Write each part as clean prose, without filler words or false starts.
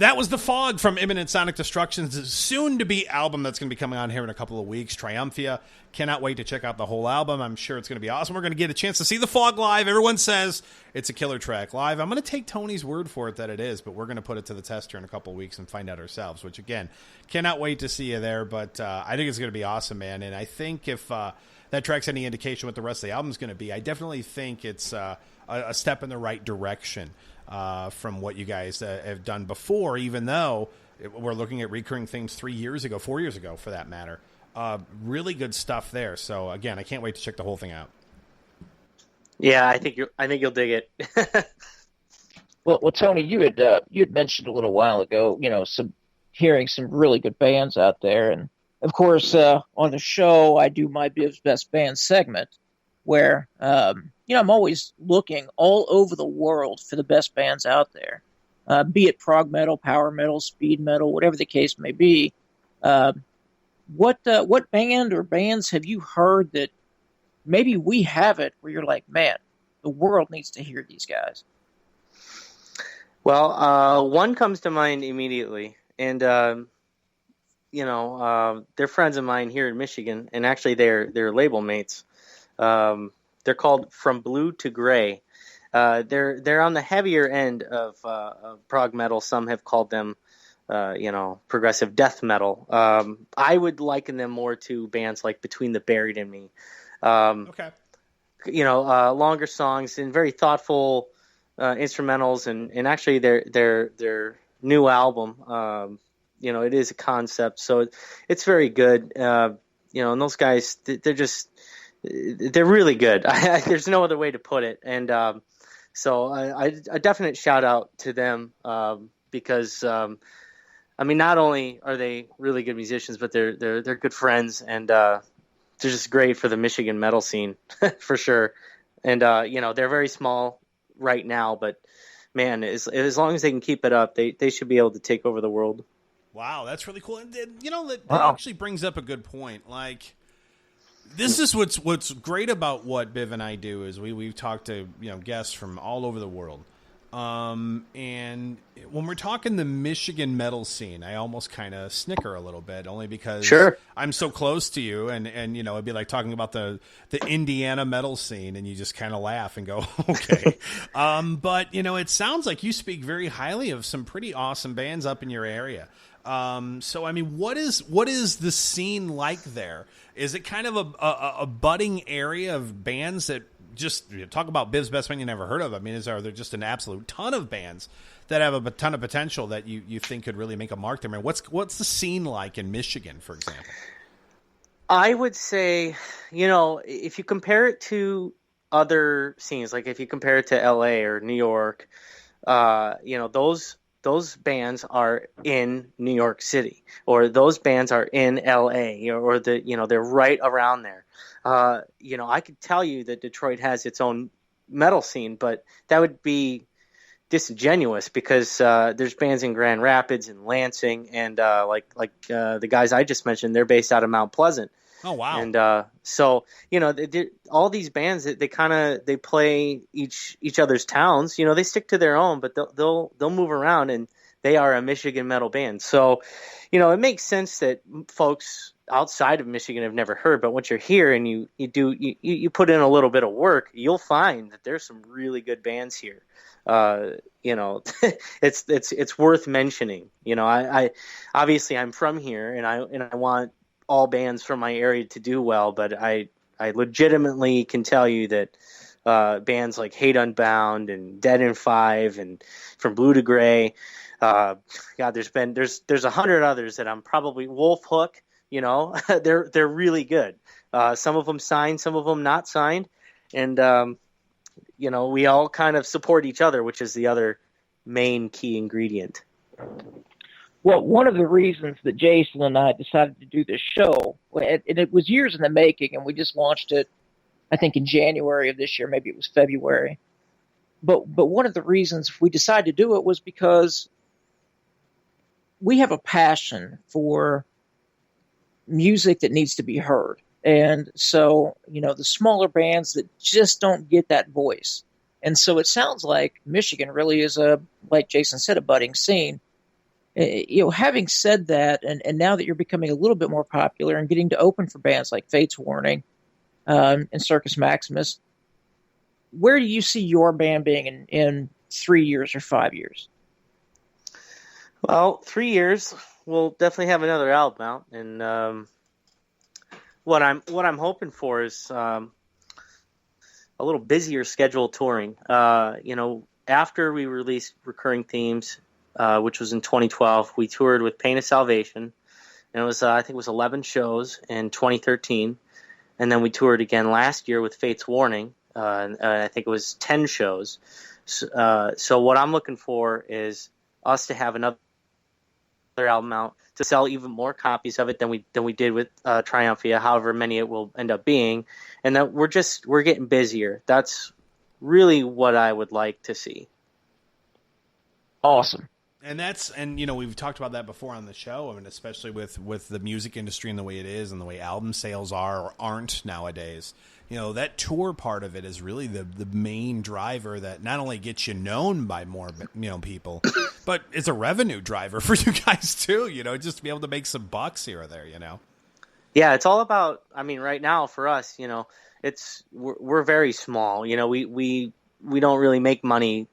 That was The Fog from Imminent Sonic Destruction's soon-to-be album that's going to be coming out here in a couple of weeks, Triumphia. Cannot wait to check out the whole album. I'm sure it's going to be awesome. We're going to get a chance to see The Fog live. Everyone says it's a killer track live. I'm going to take Tony's word for it that it is, but we're going to put it to the test here in a couple of weeks and find out ourselves, which, again, cannot wait to see you there. But I think it's going to be awesome, man. And I think if that track's any indication what the rest of the album's going to be, I definitely think it's a step in the right direction. From what you guys have done before, even though we're looking at recurring themes 4 years ago, for that matter. Really good stuff there. So again, I can't wait to check the whole thing out. Yeah, I think you'll dig it. well, Tony, you had mentioned a little while ago, hearing some really good bands out there, and of course, on the show, I do my Biv's Best Band segment, where I'm always looking all over the world for the best bands out there, be it prog metal, power metal, speed metal, whatever the case may be. What band or bands have you heard that maybe we have it where you're like, man, the world needs to hear these guys? Well, one comes to mind immediately, and they're friends of mine here in Michigan, and actually they're label mates. They're called From Blue to Gray. They're on the heavier end of prog metal. Some have called them, progressive death metal. I would liken them more to bands like Between the Buried and Me. Okay. Longer songs and very thoughtful instrumentals, and actually their new album, it is a concept, so it's very good. And those guys, they're really good. There's no other way to put it. And so a definite shout out to them because, not only are they really good musicians, but they're good friends, and they're just great for the Michigan metal scene for sure. And, they're very small right now, but man, as long as they can keep it up, they should be able to take over the world. Wow, that's really cool. And that actually brings up a good point. Like, this is what's great about what Biv and I do is we've talked to guests from all over the world, and when we're talking the Michigan metal scene, I almost kind of snicker a little bit, only because sure. I'm so close to you, and it'd be like talking about the Indiana metal scene, and you just kind of laugh and go, okay. But it sounds like you speak very highly of some pretty awesome bands up in your area. So what is the scene like there? Is it kind of a budding area of bands that just talk about Biv's Best Band you never heard of? Are there just an absolute ton of bands that have a ton of potential that you think could really make a mark there? What's the scene like in Michigan, for example? I would say, if you compare it to other scenes, like if you compare it to LA or New York, those bands are in New York City, or those bands are in LA, or they're right around there. I could tell you that Detroit has its own metal scene, but that would be disingenuous because there's bands in Grand Rapids and Lansing, and the guys I just mentioned, they're based out of Mount Pleasant. Oh wow! And so all these bands they play each other's towns. They stick to their own, but they'll move around, and they are a Michigan metal band. So it makes sense that folks outside of Michigan have never heard. But once you're here and you put in a little bit of work, you'll find that there's some really good bands here. It's worth mentioning. I obviously I'm from here, and I want all bands from my area to do well, but I legitimately can tell you that bands like Hate Unbound and Dead in Five and From Blue to Gray, there's 100 others that I'm probably Wolf Hook. They're really good. Some of them signed, some of them not signed, and we all kind of support each other, which is the other main key ingredient. Well, one of the reasons that Jason and I decided to do this show, and it was years in the making, and we just launched it, I think, in January of this year. Maybe it was February. But one of the reasons we decided to do it was because we have a passion for music that needs to be heard. And so, the smaller bands that just don't get that voice. And so it sounds like Michigan really is like Jason said, a budding scene. Having said that, and now that you're becoming a little bit more popular and getting to open for bands like Fates Warning and Circus Maximus, where do you see your band being in 3 years or 5 years? Well, 3 years, we'll definitely have another album out, and what I'm hoping for is a little busier schedule touring. After we released Recurring Themes, which was in 2012, we toured with Pain of Salvation, and it was I think it was 11 shows in 2013, and then we toured again last year with Fates Warning, and I think it was 10 shows. So what I'm looking for is us to have another album out, to sell even more copies of it than we did with Triumphia, however many it will end up being, and that we're getting busier. That's really what I would like to see. Awesome. And we've talked about that before on the show. I mean, especially with the music industry and the way it is and the way album sales are or aren't nowadays. That tour part of it is really the main driver that not only gets you known by more people, but it's a revenue driver for you guys too. Just to be able to make some bucks here or there. Yeah, it's all about. I mean, right now for us, we're very small. We don't really make money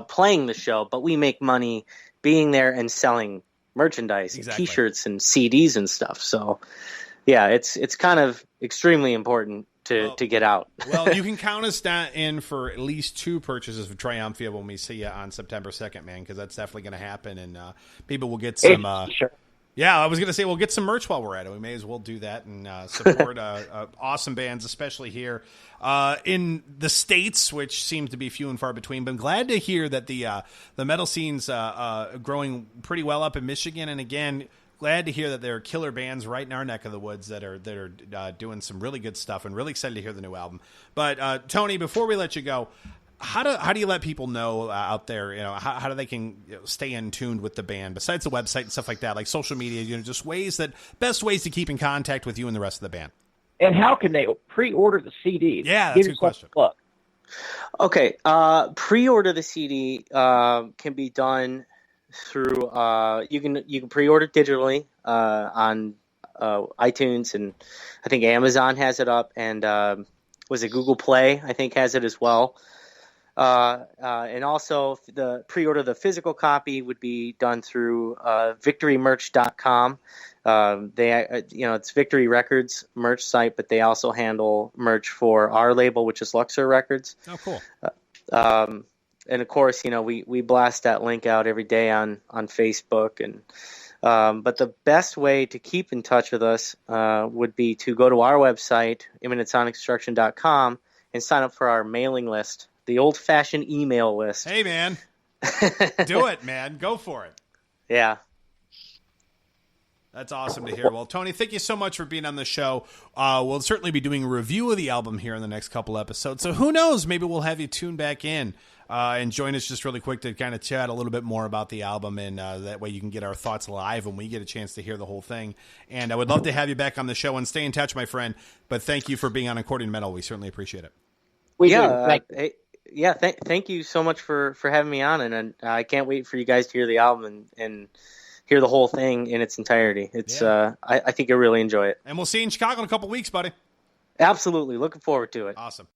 playing the show, but we make money being there and selling merchandise, exactly. T-shirts and CDs and stuff. So, yeah, it's kind of extremely important to get out. Well, you can count us in for at least 2 purchases for Triumphia when we see you on September 2nd, man, because that's definitely going to happen, and people will get some. Sure. Yeah, I was going to say we'll get some merch while we're at it. We may as well do that and support awesome bands, especially here in the States, which seems to be few and far between. But I'm glad to hear that the metal scene's growing pretty well up in Michigan. And again, glad to hear that there are killer bands right in our neck of the woods that are doing some really good stuff. And really excited to hear the new album. But Tony, before we let you go, how do you let people know out there, how do they can stay in tuned with the band besides the website and stuff like that, like social media, just best ways to keep in contact with you and the rest of the band? And how can they pre-order the CD? Yeah, that's a good question. Okay. Pre-order the CD can be done through, you can pre-order digitally on iTunes, and I think Amazon has it up, and was it Google Play, I think, has it as well. And also the pre-order the physical copy would be done through victorymerch.com. It's Victory Records merch site, but they also handle merch for our label, which is Luxor Records. Oh, cool. And of course, we blast that link out every day on Facebook, and but the best way to keep in touch with us would be to go to our website, imminentsonicdestruction.com, and sign up for our mailing list. The old-fashioned email list. Hey, man. Do it, man. Go for it. Yeah. That's awesome to hear. Well, Tony, thank you so much for being on the show. We'll certainly be doing a review of the album here in the next couple episodes. So who knows? Maybe we'll have you tune back in and join us just really quick to kind of chat a little bit more about the album. And that way you can get our thoughts live when we get a chance to hear the whole thing. And I would love to have you back on the show, and stay in touch, my friend. But thank you for being on Accordion Metal. We certainly appreciate it. Thank you so much for having me on, and I can't wait for you guys to hear the album and hear the whole thing in its entirety. It's I think you'll really enjoy it. And we'll see you in Chicago in a couple weeks, buddy. Absolutely. Looking forward to it. Awesome.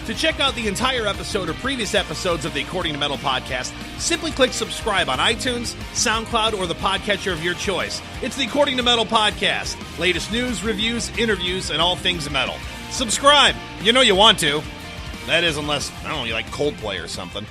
To check out the entire episode or previous episodes of the According to Metal podcast, simply click subscribe on iTunes, SoundCloud, or the podcatcher of your choice. It's the According to Metal podcast. Latest news, reviews, interviews, and all things metal. Subscribe. You know you want to. That is, unless, I don't know, you like Coldplay or something.